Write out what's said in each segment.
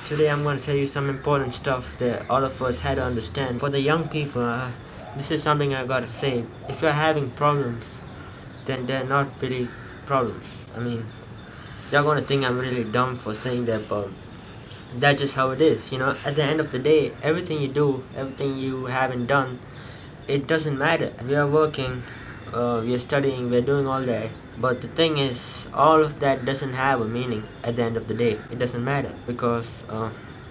Today I'm going to tell you some important stuff that all of us had to understand. For the young people, this is something I gotta say. If you're having problems, then they're not really problems. I mean, you're gonna think I'm really dumb for saying that, but that's just how it is. At the end of the day, everything you do, everything you haven't done, it doesn't matter. We are working, we are studying, we are doing all that. But the thing is, all of that doesn't have a meaning at the end of the day. It doesn't matter because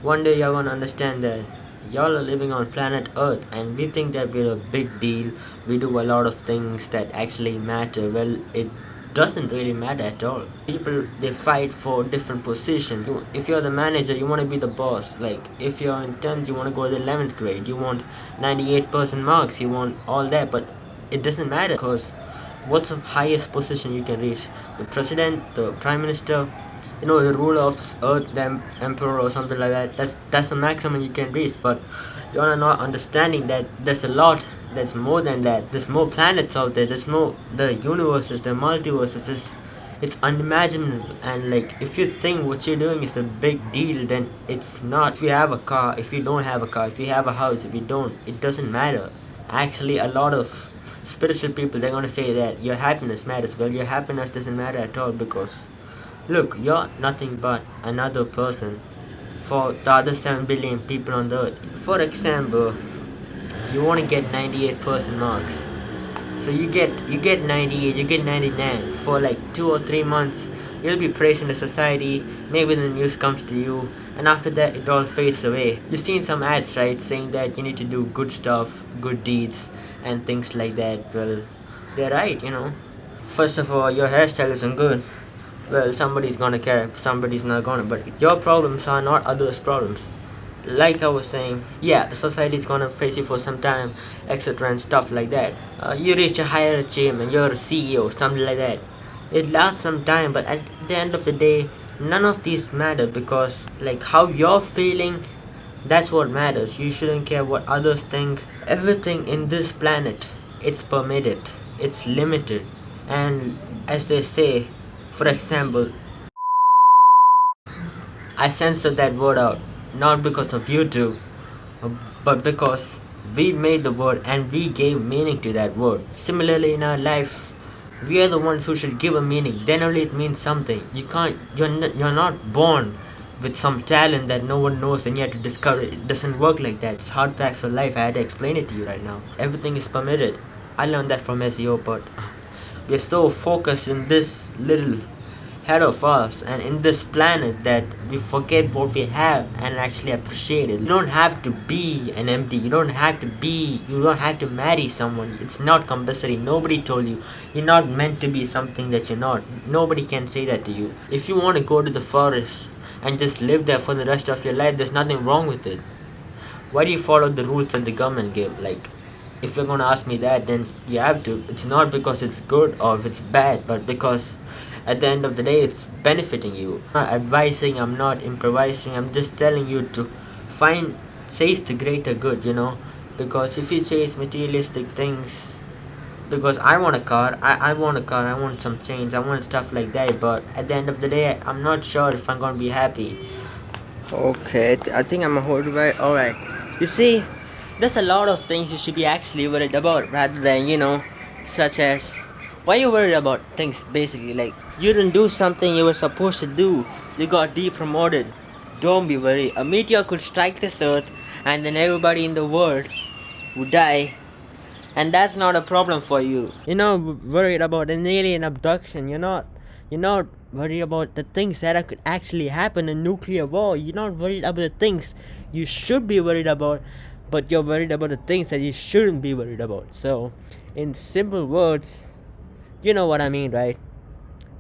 one day you're gonna understand that y'all are living on planet Earth and we think that we're a big deal. We do a lot of things that actually matter. Well, it doesn't really matter at all. People, they fight for different positions. If you're the manager, you want to be the boss. Like if you're in 10th, you want to go to the 11th grade. You want 98% marks. You want all that, but it doesn't matter because what's the highest position you can reach? The president, the prime minister, the ruler of this earth, the emperor or something like that. That's the maximum you can reach. But you're not understanding that there's a lot. There's more than that. There's more planets out there. There's more. The universes, the multiverses. It's unimaginable. And like, if you think what you're doing is a big deal, then it's not. If you have a car, if you don't have a car, if you have a house, if you don't, it doesn't matter. Actually, a lot of spiritual people, they're gonna say that your happiness matters. Well, your happiness doesn't matter at all because look, you're nothing but another person for the other 7 billion people on the earth. For example, you want to get 98% marks. So you get 98, you get 99 for like 2 or 3 months. You'll be praised in the society, maybe the news comes to you, and after that it all fades away. You've seen some ads, right, saying that you need to do good stuff, good deeds, and things like that. Well, they're right. First of all, your hairstyle isn't good. Well, somebody's gonna care, somebody's not gonna, but your problems are not others' problems. Like I was saying, yeah, the society is gonna praise you for some time, etc., and stuff like that. You reach a higher achievement, you're a CEO, something like that. It lasts some time, but at the end of the day, none of these matter because, like, how you're feeling, that's what matters. You shouldn't care what others think. Everything in this planet, it's permitted, it's limited, and as they say, for example, I censored that word out, not because of you two, but because we made the word and we gave meaning to that word. Similarly, in our life, we are the ones who should give a meaning. Then only it means something. You're not born with some talent that no one knows and you have to discover it. It doesn't work like that. It's hard facts of life. I had to explain it to you right now. Everything is permitted. I learned that from SEO, but we're so focused in this little head of us and in this planet that we forget what we have and actually appreciate it. You don't have to be an MD. You don't have to marry someone. It's not compulsory. Nobody told you. You're not meant to be something that you're not. Nobody can say that to you. If you want to go to the forest and just live there for the rest of your life, there's nothing wrong with it. Why do you follow the rules that the government give? Like, if you're gonna ask me that, then you have to. It's not because it's good or if it's bad, but because at the end of the day, it's benefiting you. I'm not advising, I'm not improvising, I'm just telling you to chase the greater good, because if you chase materialistic things, because I want a car, I want a car, I want some change, I want stuff like that, but at the end of the day, I'm not sure if I'm gonna be happy. Okay, I think I'm a whole right. Alright. You see, there's a lot of things you should be actually worried about rather than, such as why you worried about things basically like you didn't do something you were supposed to do. You got depromoted. Don't be worried. A meteor could strike this earth and then everybody in the world would die. And that's not a problem for you. You're not worried about an alien abduction. You're not worried about the things that could actually happen in nuclear war. You're not worried about the things you should be worried about, but you're worried about the things that you shouldn't be worried about. So, in simple words, you know what I mean, right?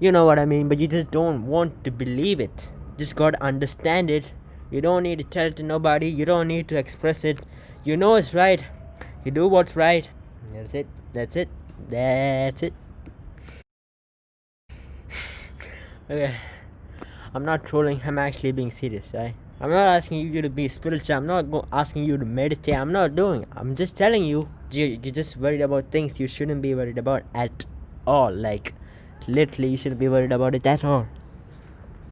You know what I mean, but you just don't want to believe it. Just gotta understand it. You don't need to tell it to nobody. You don't need to express it. You know it's right. You do what's right. That's it. That's it. That's it. Okay. I'm not trolling. I'm actually being serious, right? I'm not asking you to be spiritual. I'm not asking you to meditate. I'm not doing it. I'm just telling you, you're just worried about things you shouldn't be worried about at all. Like, literally, you shouldn't be worried about it at all.